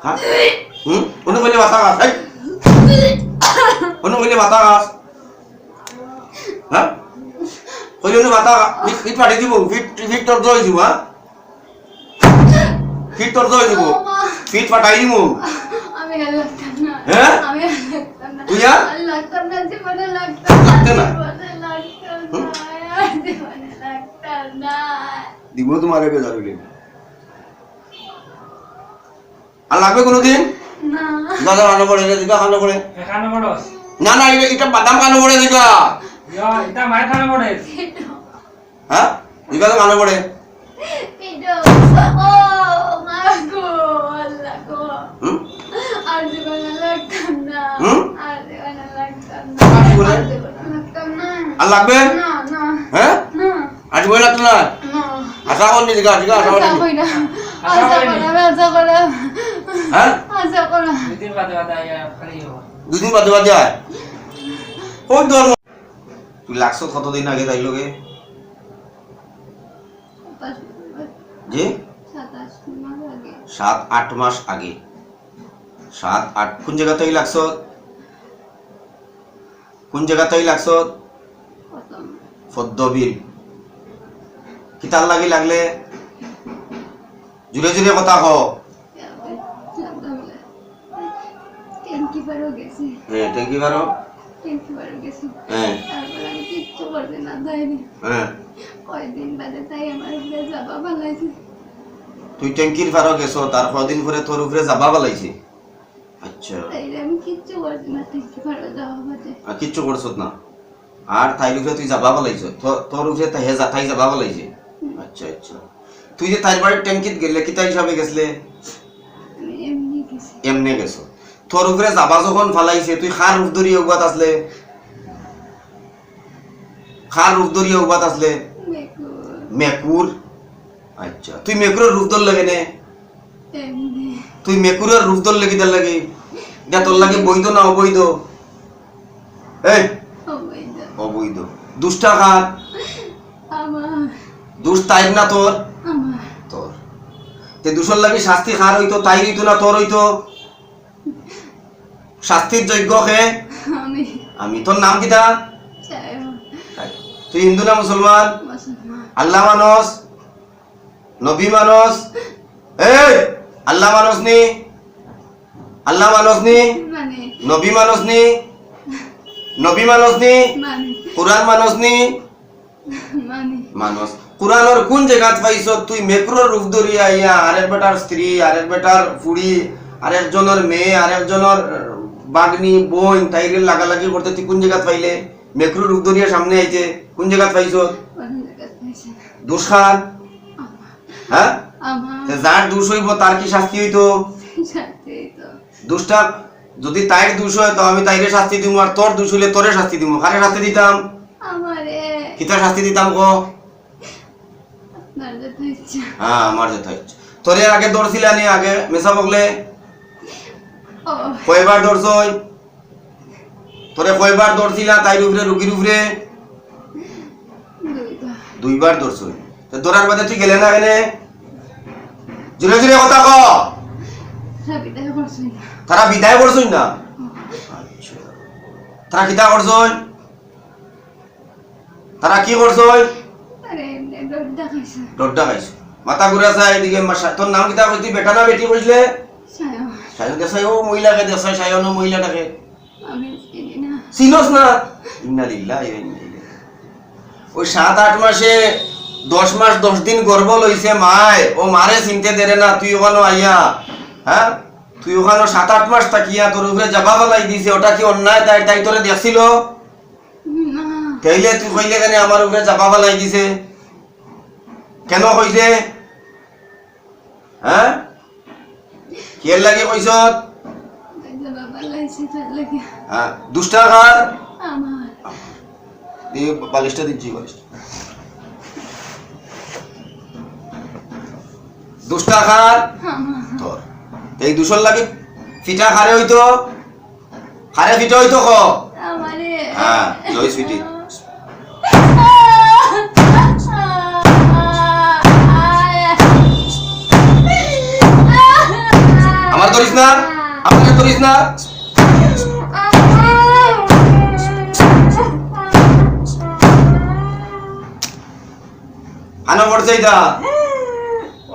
হ্যাঁ অন্য কইলে মাথা গাছ অন্য কইলে মাথা গাছ হ্যাঁ কইলে অন্য মাথা ফিট পাঠিয়ে দিব ফিট তোর জয় দিব হ্যাঁ ফিট তোর জয় দিব ফিট পাঠাই দিব আমি লাগতাম না হ্যাঁ আমি লাগতাম না তুই লাগতাম না জীবনে লাগতাম লাগতে না জীবনে লাগতাম না দিব তোমারে বেজার হইলে আর লাগবে কোনোদিন না দাদা খানো পড়ে দিকা খানো পড়ে খানো পড়স না না এটা বাদাম খানো পড়ে দিকা এটা মায়ের খানো পড়ে হ্যাঁ দিকা তো খানো পড়ে পিডো ও মাগো আল্লাহ গো আর জীবনে লাগতাম না আর জীবনে লাগতাম না কি বলে? আর জীবনে লাগতাম না আর লাগবে না না হ্যাঁ না আজ বই লাগতো না না আশা করনি দিকা দিকা আশা আশা করনি করি না আশা করি হ্যাঁ আশা করি দুদিন বাদে বাদে আয়া খালি হবো দুদিন বাদে বাদে আয় ওই তোর তুই লাগছো কতদিন আগে তাই লোকে জি 7-8 মাস আগে 7-8 কোন জায়গাতেই লাগছো পদ্মবিল কিতার লাগি লাগলে জুড়ে জুড়ে কথা হ ট্যাঙ্কি পারও গেছি হ্যাঁ ট্যাঙ্কি বারো ট্যাঙ্কি পারও গেছি হ্যাঁ তারপর আমি কিচ্ছু করতে না যাইনি হ্যাঁ কয়েকদিন বাদে তাই আমার উপরে যাবা বালাইছে তুই ট্যাঙ্কির পারো গেছো তার কদিন পরে তোর উপরে যাবা বলাইছে আচ্ছা তাই আমি কিচ্ছু করতে না ট্যাঙ্কি পারও যাওয়া বাদে আর কিচ্ছু করছত না আর তাই উপরে তুই যাবা বলাইছ তোর উপরে তাই যাবা বলাইছে আচ্ছা আচ্ছা তুই যে তাই বাড়ির ট্যাঙ্কিত গেলে কিতা হিসাবে গেছলে আমি এমনি গেছি এমনি গেছো তোর উপরে যাবা যখন ফালাইছে তুই খার রূপ ধরিয়ে উগবাত আসলে মেকুর আচ্ছা তুই মেকুরের রূপ ধর লাগে নে এমনি তুই মেকুরের রূপ ধর লেগে দেন লাগে এটা তোর লাগে বৈধ না অবৈধ এই অবৈধ দুষ্টা খার আমার দুষ্ট তাই না তোর আমার তোর তে দুশোর লাগে শাস্তি খার হইতো তাই হইতো না তোর হইতো শাস্তির যোগ্য কে আমি আমি তোর নাম কিটা চাই তুই হিন্দু না মুসলমান মুসলমান আল্লাহ মানস নবী মানস এই আল্লাহ মানস নি মানে নবী মানস নি মানে কুরআন মানস নি মানে মানস কুরআনের কোন জায়গাত পাইছ তুই মেকুরের রূপ ধরিয়া আইয়া আরেক বেটার স্ত্রী আরেক বেটার ফুড়ি আরেকজনের মেয়ে আরেকজনের বাগনি বোন তাইরে লাগালাগি করতে তুই কোন জায়গাত পাইলে মেকুরের রূপ ধরিয়া সামনে আইছে কোন জায়গাত পাইছ কোন জায়গায় পাইছে দুষ্খান হ্যাঁ আমার যার দোষ হইব তার কি শাস্তি হইতো সাথে তো দুষ্টা যদি তাইর দোষ হয় তো আমি তাইরে শাস্তি দিব আর তোর দোষ হইলে তোরে শাস্তি দিব কারে শাস্তি দিতাম আমারে কিতা শাস্তি দিতাম গো আপনার যেতে ইচ্ছা হ্যাঁ আমার যেটা ইচ্ছা তোরে আগে দৌড়ছিলা নি আগে মেসা বগলে ও কয়বার দৌড়ছই তোরে কয়বার দৌড়ছিলা তাইর উপরে রুগীর উপরে দুইবার 2বার দৌড়ছই তো দৌড়ার বাদে তুই গেলে না এনে জোরে জোরে কথা ক সাবিতা করছি না তারা বিদায় করছই না আচ্ছা তারা কিতা করছই তারা কি করছই আরে এমনি ডর দেখাইছে ডড্ডা খাইছো মাথা ঘুরা যায় এদিকে তোর নাম কিতা কইতি বেটা না বেটি কইছিলে সায়ন সায়ন দেশাই ও মহিলাকে দেশাই সায়ন ও মহিলাটাকে আমি চিনি না চিনোস না ইন্না লিল্লাহি ওয়া ইন্না ইলাইহি ওই 7-8 মাসে 10 মাস 10 দিন গর্ভ লইছে মায় ও মারে চিনতে দেরে না তুই ওখানে আইয়া হ্যাঁ তুই ওখানে 7-8 মাস তাকিয়া তোর উপরে জবাব লাই দিছে ওটা কি অন্যায় তাই তোরে দেখছিল না কইলে তুই কইলে কেন আমার উপরে জবাব লাই দিছে কেন কইছে হ্যাঁ কে লাগে কইছ বাবা লাইছে তার লাগে হ্যাঁ দুষ্টা খার আমার দিয়ে বালিশটা দিচ্ছি বালিশটা দুষ্টা খার আমার তোর এই দুশোর লাগে ফিটা খারে হইতো খারে ফিটা হইতো ক আমারে হ্যাঁ লইস ফিটি আমার তো ধরিস না, আমাকে ধরিস না। আনো পড়ছে এটা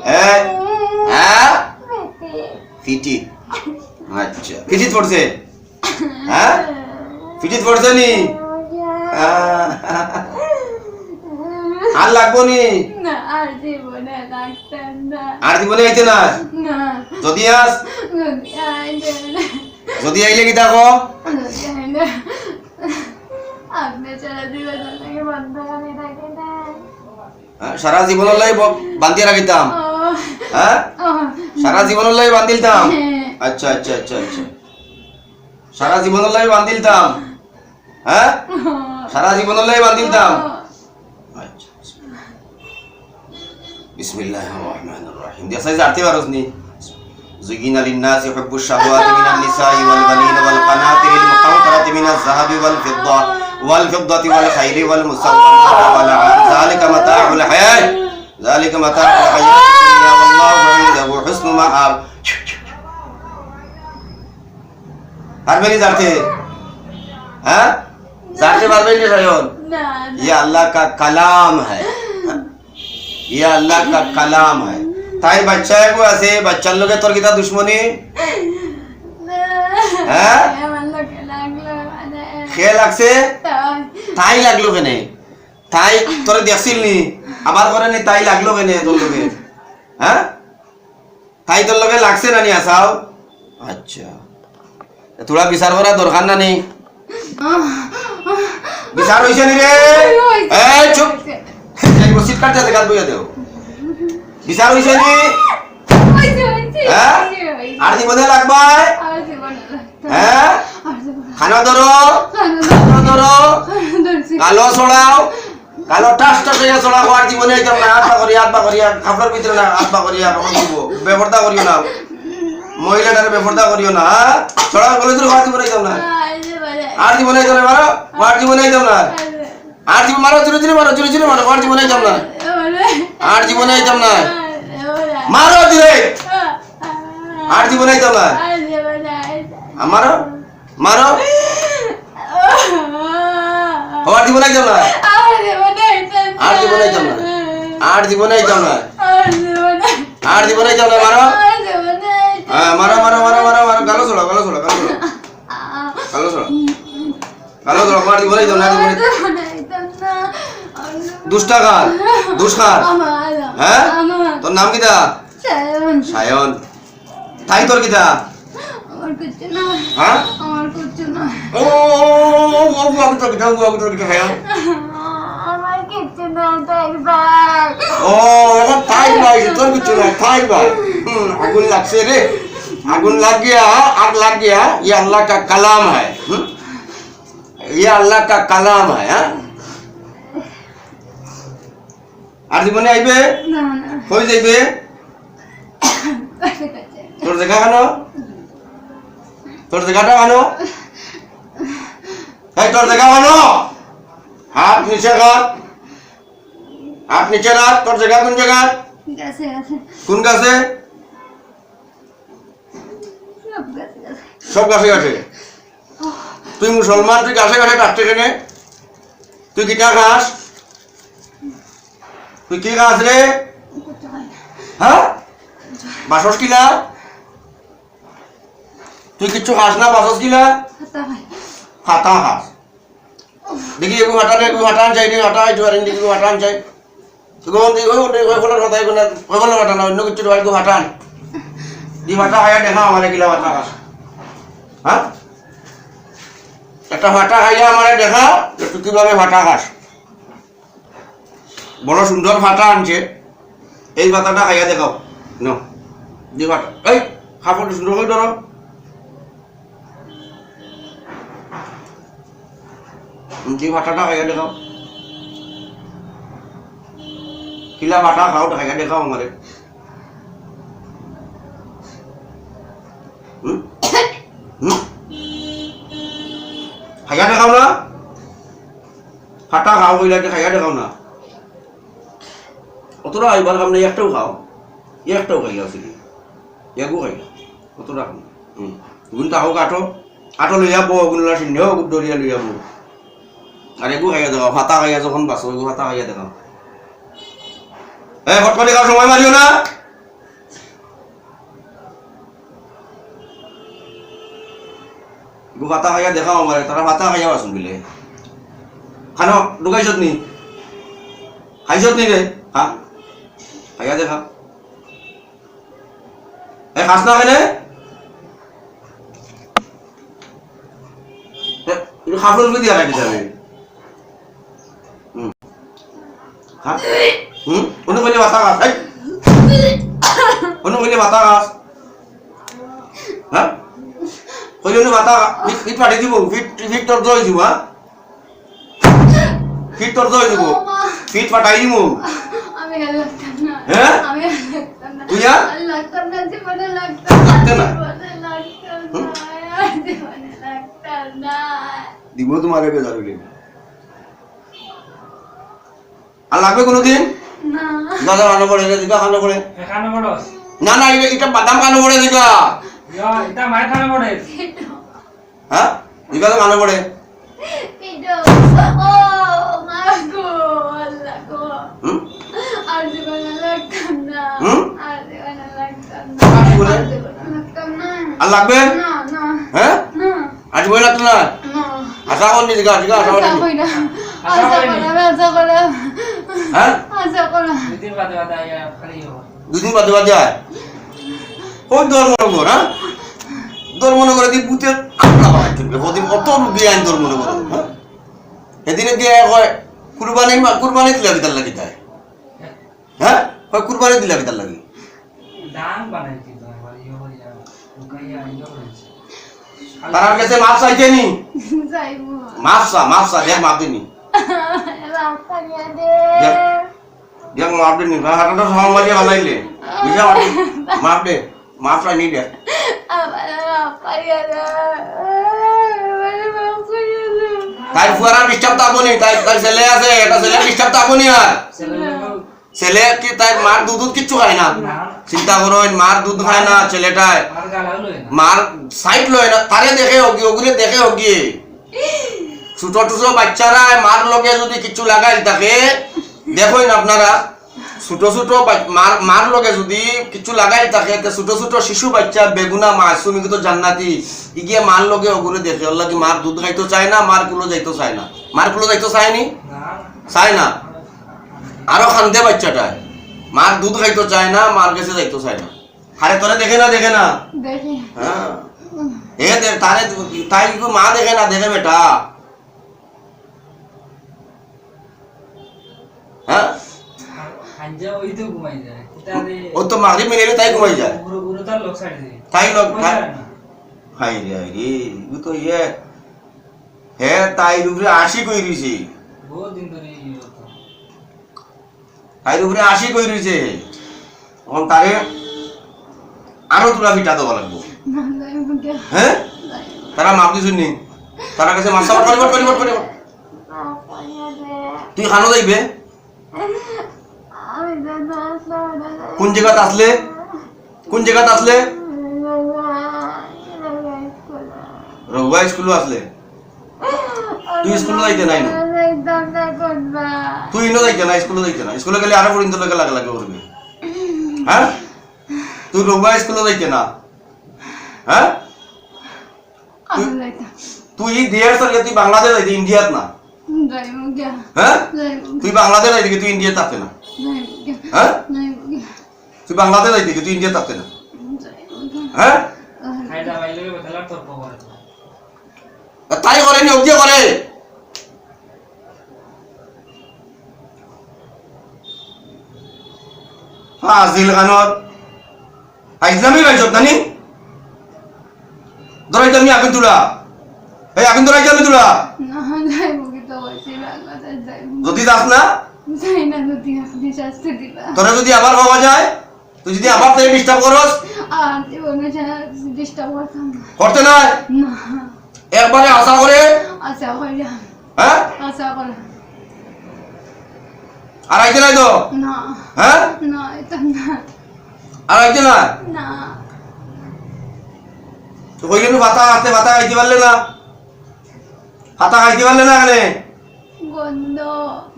হ্যাঁ ফিটি আচ্ছা ফিটিত পড়ছে হ্যাঁ ফিটিত পড়ছে নি আর লাগবো নি না আর জীবনে লাগতেন না আর জীবনে আইতে না না যদি আস যদি আইতে না যদি আইলে কি দেখো যদি আইলে আপনি সারা জীবন আমাকে বন্ধ করে থাকেন না সারা জীবনের লাই বান্ধিয়ে রাখিতাম হ্যাঁ সারা জীবনের লাই বান্ধিলতাম আচ্ছা আচ্ছা আচ্ছা আচ্ছা সারা জীবনের লাই বান্ধিলতাম হ্যাঁ সারা জীবনের লাই বান্ধিলতাম আচ্ছা বিসমিল্লাহির রহমানির রহিম দেশাই জানতে পারোস নি زين للناس حب الشهوات من النساء والبنين والقناطر المقنطرة من الذهب والفضة والخيل والمسومة والأنعام ذلك متاع الحياة الدنيا والله عنده حسن مآب পারবেনি জানতে হ্যাঁ জানতে পারবেনি শায়ন না ये अल्लाह का कलाम है ये अल्लाह का कलाम है তাই বাচ্চা কো আছে বাচ্চার লগে তোর কিটা দুশমনি হ্যাঁ আমার লোকে লাগলো মানে খে লাগছে তাই লাগলো কেনে তাই তোরে দেখছিল নি আবার করে নি তাই লাগলো কেনে তোর লগে হ্যাঁ তাই তোর লগে লাগছে না নি আসাও আচ্ছা তোরা বিচার করা দরকার না নি বিচার হইছে নি রে এই চুপ এই বসিত কাটতে দেখা বইয়া দেও বিচার হইছে নি হ্যাঁ আর জীবনে লাগবাই আর জীবনে হ্যাঁ আর জীবনে খানা ধরো কালো ছড়াও কালো টাস টাস হইয়া ছড়াও আর জীবনে একদম না হাত পা করিয়া খাপড়ার ভিতরে না হাত পা করিয়া কখন দিব বেপরদা করিও না মহিলাটারে বেপরদা করিও না ছড়াও গলে ধরে আর জীবনে একদম না আর জীবনে একদম না মারো আর জীবনে একদম না আর জীবন মারো জোরে জোরে মারো জোরে জোরে মারো আর জীবনে একদম না আর জীবনে একদম না মারো জোরে আর জীবনে একদম না মারো মারো আর জীবনে একদম না আর জীবনে একদম না আর জীবনে একদম না আর জীবনে একদম না মারো হ্যাঁ মারো মারো মারো মারো মারো গালো ছড়া গালো ছড়া গালো ছড়া গালো ছড়া গালো ছড়া আর জীবনে একদম না জীবনে দুষ্টাকার দুষ্কার হ্যাঁ তোর নাম কিটা সায়ন তাই তোর কিটা হ্যাঁ ও আমি তোর কিটা আমি তোর কিটা সায়ন ও এখন তাই ভাই তোর কিছু না তাই ভাই আগুন লাগছে রে আগুন लग गया आग लग गया ये अल्लाह का कलाम है ये अल्लाह का कलाम है हाँ আর জীবনে আইবে কই যাইবে তোর জায়গা কেন তোর জায়গাটা কেন এই তোর জায়গা কেন হাত নিচে কর হাত নিচে রাখ তোর জায়গা কোন জায়গা কোন গাছে সব গাছে গাছে তুই মুসলমান তুই গাছে গাছে কাটতে কেনে তুই কিটা খাস তুই কি খাস রে হ্যাঁ বাসস কিলা তুই কিচ্ছু খাস না বাসস কিলা হাতা খাস দেখি এগু হাটান চাই রে হাটা আইতো আর দেখি হাটান চাই কোন দি ওই ফলের কথা এগু না ওই ফলের হাটা না অন্য কিছু এগু হাটান দি হাটা আয়া দেখা আমারে কিলা হাটা খাস হ্যাঁ একটা হাটা আয়া আমারে দেখা তুই কিভাবে হাটা খাস বড় সুন্দর ফাটা আনছে এই পাতাটা খাইয়া দেখাও ন দি ফাটা এই খাপড় সুন্দর করে ধরো দি ফাটাটা খাইয়া দেখাও কিলা ফাটা খাও খাইয়া দেখাও আমারে খাইয়া দেখাও না ফাটা খাও কইলা খাইয়া দেখাও না অতটা আইবার কাম নাই একটাও খাও একটাও খাইয়া আসলি একও খাইয়া কত রাখুন গুণ তাহো কাটো আটো লইয়া বো গুণলা সিন্ধেও দরিয়া লইয়া বো আর এগু খাইয়া দেখাও হাতা খাইয়া যখন বাঁচো এগু হাতা খাইয়া দেখাও হট করে দেখাও সময় মারিও না এগু হাতা খাইয়া দেখাও আমার তারা হাতা খাইয়া বাসুন বিলে খানো ঢুকাইছত নি খাইছত নি রে হ্যাঁ খাইয়া দেখা খাস না কেনে খাফল কি দিয়া খাইতে যাবে অন্য কইলে মাথা খাস অন্য কইলে মাথা খাস হ্যাঁ কইলে অন্য মাথা ফিট পাঠিয়ে দিব ফিট তোর দই দিব হ্যাঁ ফিট তোর দই দিব ফিট পাঠাই দিব আমি আর লাগতাম না হ্যাঁ আমি আর লাগতাম না তুই আর লাগতাম না জীবনে লাগতাম লাগতে না জীবনে লাগতাম না দিব তোমারে বেজার হইলে আর লাগবে কোনোদিন না দাদা খানো পড়ে দিবা খানো পড়ে খানো বড়স না না এটা বাদাম খানো পড়ে দিবা ইয়া এটা মায়ের খানো বড়ে হ্যাঁ দিবা তো খানো পড়ে পিডো ও মাগো আল্লাহ গো আর জীবনে লাগতাম না আর জীবনে লাগতাম না আর জীবনে লাগতাম না আর লাগবে না না হ্যাঁ না আর জীবনে লাগতো না না আশা করনি দিগা দিগা আশা করনি আশা করা হ্যাঁ আশা করা দুদিন বাদে বাদে আয়া খালি হবো দুদিন বাদে বাদে আয় ওই ধর্ম নগর হ্যাঁ ধর্ম নগরে দি বুতে আপনা বানাই থাকবে ওদিন কত রুগী আইন ধর্ম নগর হ্যাঁ এদিনে গিয়ে কয় কুরবানি দিলা বিতার লাগি তাই হ্যাঁ কয় কুরবানি দিলা বিতার লাগি দান বানাইছি তো একবার ইয়ে হইয়া লুকাইয়া ইয়ে করেছে তার কাছে মাছ চাইতে নি যাইবো মাছ চা দেখ মাপ দিনি রাস্তা নিয়ে দে দেখ মাপ দিনি হাটাটা সমাজ মারিয়ে ভালাইলে বুঝা মাপ দে মাপ চাই নি দে আমার পারিয়া দে তাই ফুয়ারা ডিস্টার্ব তাবো নি তাই ছেলে আছে এটা ছেলে ডিস্টার্ব তাবো নি আর ছেলে কি তাই মার দুধ কিচ্ছু খায় না চিন্তা করো মার দুধ খায় না ছেলেটায় আর গালা লই না মার সাইড লয় না তারে দেখে হোক ওগুলো দেখে হোক ছোট ছোট বাচ্চারা মার লগে যদি কিছু লাগাই থাকে দেখেন আপনারা ছোট ছোট মার লগে যদি কিছু লাগাই থাকে ছোট ছোট শিশু বাচ্চা বেগুনা মাসুম তো জান্নাতি ইগিয়ে মার লগে ওগুলো দেখে ওর লাগে মার দুধ খাইতে চায় না মার কুলো যাইতে চায় না মার কুলো যাইতে চায়নি চায় না আরো খান্দে বাচ্চাটা মার দুধ খাইতে চায় না মার কাছে যাইতে চায় না আরে তোরা দেখে না দেখি হ্যাঁ এ দেখ তারে তাই মা দেখে না দেখে বেটা হ্যাঁ হাঞ্জা ওই তো ঘুমাই যায় তারে ও তো মাগরিব মিলে তাই ঘুমাই যায় গুরু তার লোক সাইড দিয়ে তাই লোক না হাই রে ও তো ইয়ে হে তাই উপরে আশি কই রইছে বহুত দিন ধরে ইয়ে হতো তাই উপরে আশি কই রইছে এখন তারে আরো তুলা পিঠা দেওয়া লাগবো না যাইবো কে হ্যাঁ তারা মাপ দিছুন নি তারা কাছে মাছ পরিবর্তন পারিয়া দে তুই খানো যাইবে আমি জানা কোন জায়গাত আসলে রঘুয়া স্কুল আসলে তুই স্কুল যাইতে নাই না তুই ইনো যাইতে না স্কুলে গেলে আরো পর্যন্ত লাগে লাগে করবে হ্যাঁ তুই রঘুয়া স্কুলে যাইতে না হ্যাঁ তুই দেশ চলে তুই বাংলাদেশ যাইতে ইন্ডিয়াত না হ্যাঁ তুই বাংলাদেশ যাইতে তুই ইন্ডিয়া থাকতে না হ্যাঁ তুই বাংলাদেশ যাইতে তুই ইন্ডিয়া থাকতে না হ্যাঁ খাইদা বাইলে বেতলার তর্ক করে তাই করে নি অজ্ঞ করে ফাজিল খানত আইজলামি রাইজত নানি দরাই তুমি আগুন তুলা এই আগুন দরাই আমি তুলা যদি যাস না তোরা যদি আবার পাওয়া যায় তুই যদি আবার তাই ডিস্টার্ব করস করতে নাই একবারে আশা করে হ্যাঁ আর আইতে নাই তো হ্যাঁ আর আইতে না তো কইলে তুমি ভাতা আসতে ভাতা খাইতে পারলে না, ভাতা খাইতে পারলে না এখানে গন্ধ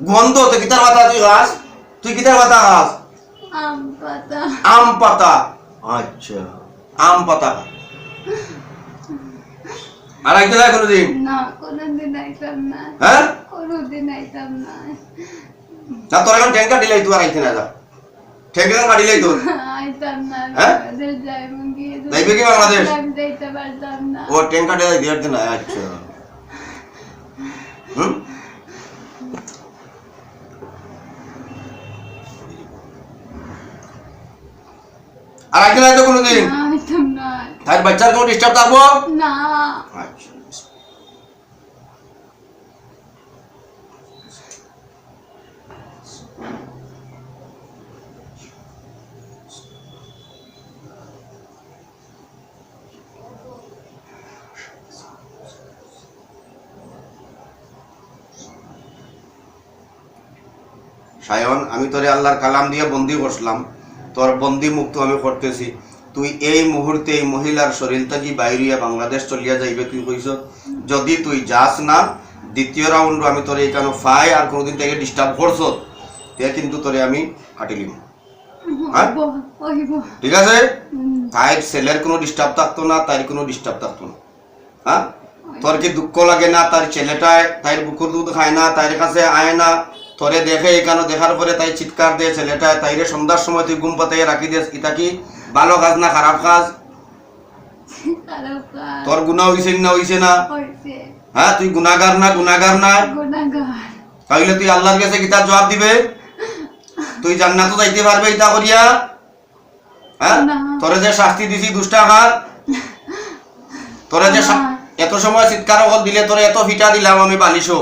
গন্ধ। তো কিতার ভাতা তুই খাস? তুই কিতার ভাতা খাস? আম পাতা আম পাতা। আচ্ছা, আম পাতা খা। আর আইতে না কোনোদিন? না, কোনোদিন আইতাম না, হ্যাঁ কোনোদিন আইতাম না। না তোর এখন ট্যাঙ্কা দিলাই তুই আর আইতে না, যা ট্যাঙ্কা কাটিলাই তোর। আইতাম না, হ্যাঁ? বাংলাদেশ যাইবো গিয়ে যাইবে কি বাংলাদেশ? আমি যাইতে পারতাম না। ও ট্যাঙ্কা দিলাই দিয়ে না। আচ্ছা হুম। আর আইতে না তো কোনোদিন? না, আইতাম না। তাই বাচ্চার কোনো ডিস্টার্ব থাকবো না, আচ্ছা। সায়ন, আমি তোরে আল্লাহর কালাম দিয়ে বন্দি করছিলাম, তোর বন্দি মুক্ত আমি করতেছি। তুই এই মুহূর্তে এই মহিলার শরীর থেকে বাইরিয়া বাংলাদেশ চলিয়া যাইবে তুই কইস। যদি তুই যাস না, দ্বিতীয় রাউন্ড আমি তোরে এখানে ফাই আর কোনোদিন থেকে ডিস্টার্ব করছ, তে কিন্তু তোরে আমি কাটিলিম। হ্যাঁ? ওইব। ঠিক আছে? তাইর ছেলের কোনো ডিস্টার্ব থাকতো না, তাইর কোনো ডিস্টার্ব থাকতো না। হ্যাঁ, তোর কি দুঃখ লাগে না? তার ছেলেটায় তাইর বুকুর দুধ খায় না, তাইর কাছে আয় না, তোরে দেখে এখানে দেখার পরে তাই চিৎকার দিয়ে ছেলেটায় তাইরে সন্ধ্যার সময় তুই ঘুম পাতাইয়ে রাখি দিস। এটা কি ভালো কাজ না খারাপ কাজ? খারাপ কাজ। তোর গুনাহ হইছে না হইছে না? হইছে। হ্যাঁ, তুই গুনাহগার না গুনাহগার না? গুনাহগার। তাইলে তুই আল্লাহর কাছে কিতাব জবাব দিবে? তুই জান্নাতে যাইতে পারবে এটা করিয়া? হ্যাঁ, না। তোরে যে শাস্তি দিছি দুষ্টাঘাত, তোরে যে এত সময় চিৎকার হল দিলে, তোরে এত ফিটা দিলাম আমি বালিশও,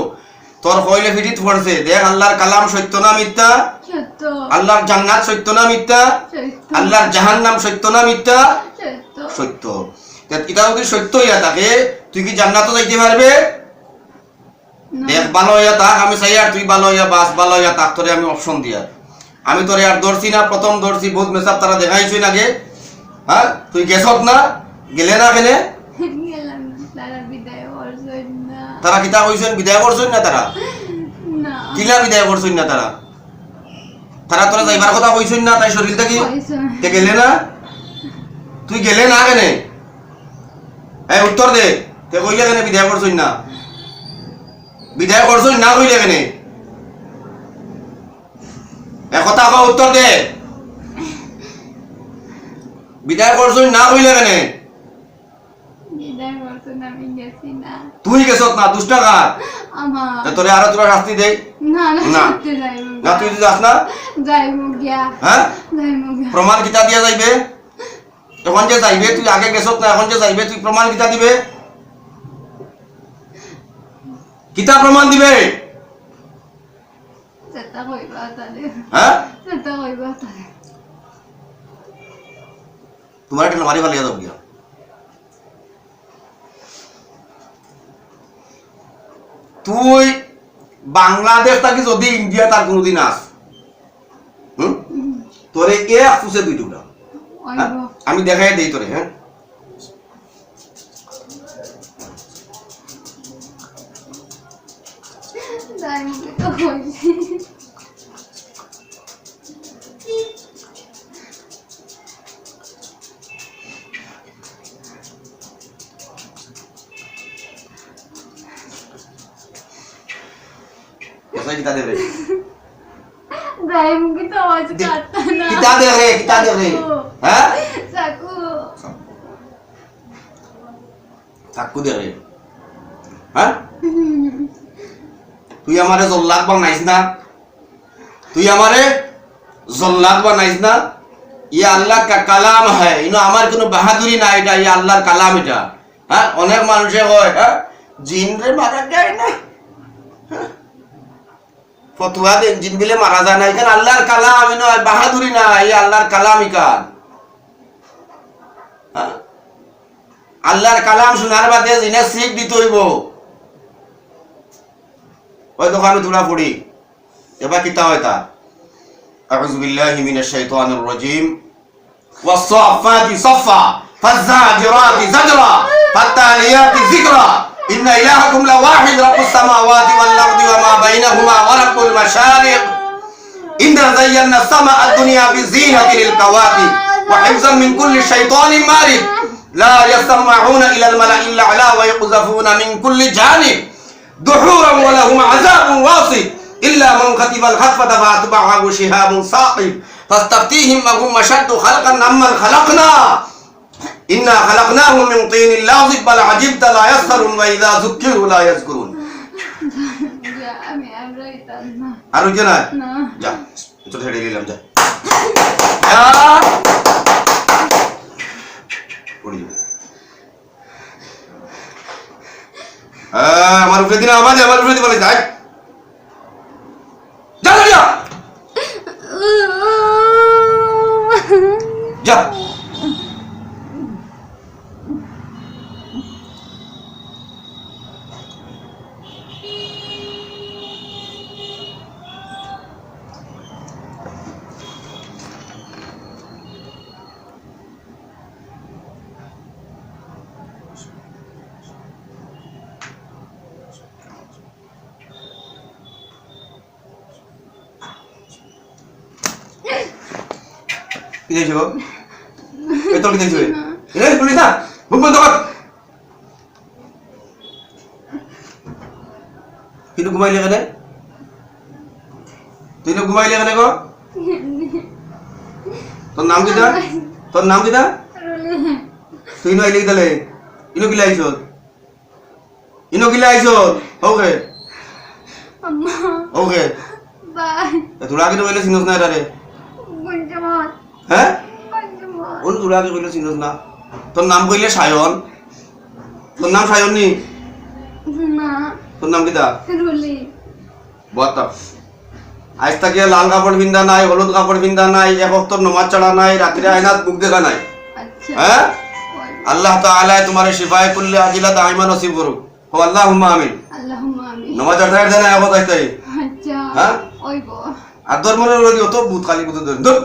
তোর কইলে ফিটিত পড়ছে। দেখ আল্লাহর কালাম সত্য না মিথ্যা? সত্য। আল্লাহর জান্নাত সত্য না মিথ্যা? সত্য। আল্লাহর জাহান্নাম সত্য না মিথ্যা? সত্য। সত্য। এটা যদি সত্য হইয়া থাকে, তুই কি জান্নাতে যাইতে পারবে? না। দেখ ভালো হইয়া থাক, আমি চাই আর তুই ভালো হইয়া বাস, ভালো হইয়া থাক, তোরে আমি অপশন দিয়া। আমি তোরে আর ধরছি না, প্রথম ধরছি, বহুত মেসাব তারা দেখাইছই আগে। হ্যাঁ, তুই গেছত না, গেলে না কেনে? গেলাম না, তারা বিদায় করছেন না। তারা কিতা কইছেন? বিদায় করছই না তারা? না। কিলা বিদায় করছই না তারা? তারা তোরা যাইবার কথা কইছই না, তাই শরীর থেকে কইছে। তে গেলে না? তুই গেলে না কেনে? এই উত্তর দে, তে কইলে কেনে বিদায় করছই না? বিদায় করছই না কইলে কেনে? কথা কও, উত্তর দে। বিদায় করছই না কইলে কেনে? বিদায় করছেন, আমি গেছি না। তুই গেছত না, দুষ্টাঘাত। আমার। তোরে আরো তোরা শাস্তি দেই না, না, না। সত্যি যাইবো না, তুই যদি যাস না? যাইবো গিয়া। হ্যাঁ, যাইবো গিয়া। প্রমাণ কিতা দিয়া যাইবে? এখন যে যাইবে, তুই আগে গেছত না, এখন যে যাইবে, তুই প্রমাণ কিতা দিবে? কিতা প্রমাণ দিবে? চেষ্টা কইবা তাহলে। হ্যাঁ, চেষ্টা কইবা তাহলে। তোমার একটা মারি ফেলিয়া যাও গিয়া। তুই বাংলাদেশ থাকি যদি ইন্ডিয়া তার কোনোদিন আস, তোরে এক ফুসে দুই টুকরা। হ্যাঁ? ওইব। আমি দেখাই দেই তোরে। হ্যাঁ, যাইবো তো কইছি। এসে কিতা দেবে? যাইবো কি তো আওয়াজ কাটতা না। কিতা দে রে, কিতা দে রে? হ্যাঁ, চাকু। চাকু দে রে। হ্যাঁ, তুই আমারে জল্লাদ বানাইস না, তুই আমারে জল্লাদ বানাইস না। ইয়ে আল্লাহ কা কালাম হ্যায়, ইনো আমার কোনো বাহাদুরি না, এটা ইয়ে আল্লাহর কালাম এটা। হ্যাঁ, অনেক মানুষে কয় হ্যাঁ জিন রে মারা যায় না, ফতুয়া দেন জিন বিলে মারা যায় না, এখানে আল্লাহর কালাম, ইনো বাহাদুরি না, ইয়ে আল্লাহর কালাম ইকান। হ্যাঁ, আল্লাহর কালাম শোনার বাদে জিনে শিখ দিতে হইব। ওই দেখো আমি ধুলা পড়ি, এবার কিতা হয় তা? আউযু বিল্লাহি মিনাশ শাইতানির রাজিম। ওয়াস-সাফাতি সাফা فالزاجرات زجرا فالتاليات ذكرا إن إلهكم لواحد رب السماوات والأرض وما بينهما ورب المشارق إنا زينا السماء الدنيا بزينة للكواكب وحفظا من كل شيطان مارد لا يسمعون إلى الملأ الأعلى ويقذفون من كل جانب دحورا ولهم عذاب واصب إلا من خطف الخطفة فأتبعه شهاب ثاقب فاستفتيهم أهم أشد خلقا أمن خلقنا إنا خلقناهم من طين لازب بل عجبت لا يسخرون وإذا ذكروا لا يذكرون যা আমি আর রইতাম না আর উঠে না না যা তো ছেড়ে দিলাম যা পড়ি আমার উপরে দিন আমার উপরে বলে যাই যা যা যা কি দেখছো এ তো কি দেখছো এ পুলিশ না মুখ বন্ধ কর কিন্তু ঘুমাইলে কেন তুই না ঘুমাইলে কেন গো তোর নাম কি দা তুই না এলি গেলে ইনো কি লাইছ ওকে আম্মা ওকে বাই তোরা আগে তো বলে চিনস না রে পঞ্চমত হ্যাঁ পঞ্চমত ওন তোরা আগে কইলে চিনস না তোর নাম কইলে সায়ন তোর নাম সায়ন নি না তোর নাম কি দা রুলি বত আজ তাকে লাল কাপড় পিন্দা নাই হলুদ কাপড় পিন্দা নাই এক ওয়াক্ত নামাজ পড়া নাই রাত্রে আয়নাত মুখ দেখা নাই আচ্ছা হ্যাঁ আল্লাহ তাআলা তোমারে শিফায়ে কুল্লি আজিলা দাইমা নসিব করুক ও আল্লাহুম্মা আমিন আল্লাহুম্মা আমিন নামাজ পড়া দেনা আবাদ আইতাই আচ্ছা হ্যাঁ ওইবো আর ধর্মের রোগী অত ভূত খালি ভূত ধর